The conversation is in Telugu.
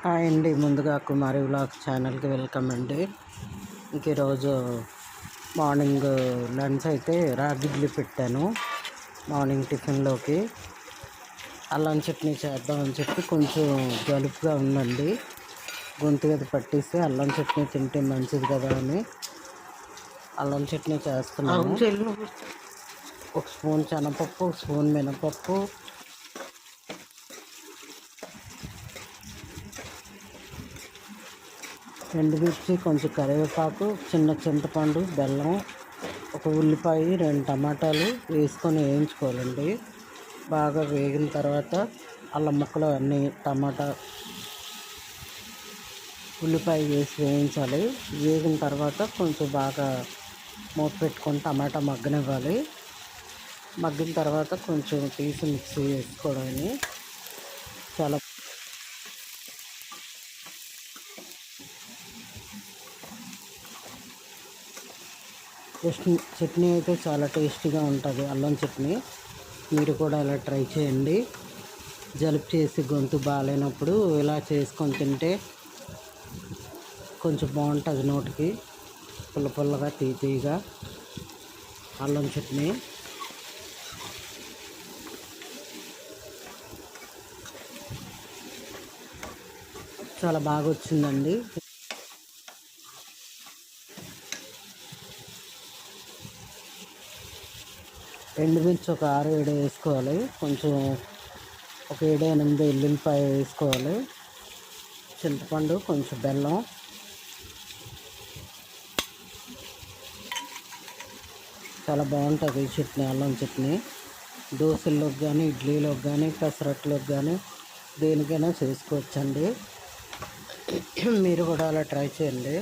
హాయ్ అండి. ముందుగా కుమారి వ్లాగ్స్ ఛానల్కి వెల్కమ్ అండి. ఇంక ఈరోజు మార్నింగ్ లంచ్ అయితే రాగి ఇడ్లీ పెట్టాను. మార్నింగ్ టిఫిన్లోకి అల్లం చట్నీ చేద్దామని చెప్పి కొంచెం జలుపుగా ఉందండి. గొంతు గది పట్టేసి అల్లం చట్నీ తింటే మంచిది కదా అని అల్లం చట్నీ చేస్తున్నాను. ఒక స్పూన్ శనగపప్పు, ఒక స్పూన్ మినపప్పు, ఎండుమిర్చి, కొంచెం కరివేపాకు, చిన్న చింతపండు, బెల్లం, ఒక ఉల్లిపాయ, 2 టమాటాలు వేసుకొని వేయించుకోవాలండి. బాగా వేగిన తర్వాత అల్లం ముక్కలు అన్నీ టమాటా ఉల్లిపాయ వేసి వేయించాలి. వేగిన తర్వాత కొంచెం బాగా మూత పెట్టుకొని టమాటా మగ్గనివ్వాలి. మగ్గిన తర్వాత కొంచెం తీసి మిక్సీ వేసుకోవడానికి చాలా చట్నీ అయితే చాలా టేస్టీగా ఉంటుంది. అల్లం చట్నీ మీరు కూడా ఇలా ట్రై చేయండి. జలుబు చేసి గొంతు బాగాలేనప్పుడు ఇలా చేసుకొని తింటే కొంచెం బాగుంటుంది. నోటికి పుల్ల పుల్లగా తీయగా అల్లం చట్నీ చాలా బాగా వచ్చిందండి. ఎండుమిర్చి ఒక 6-7 వేసుకోవాలి. కొంచెం ఒక 7-8 ఎల్లుల్లిపాయ వేసుకోవాలి. చింతపండు, కొంచెం బెల్లం, చాలా బాగుంటుంది ఈ చట్నీ. అల్లం చట్నీ దోశల్లోకి కానీ, ఇడ్లీలోకి కానీ, పెసరట్లోకి కానీ దేనికైనా చేసుకోవచ్చండి. మీరు కూడా అలా ట్రై చేయండి.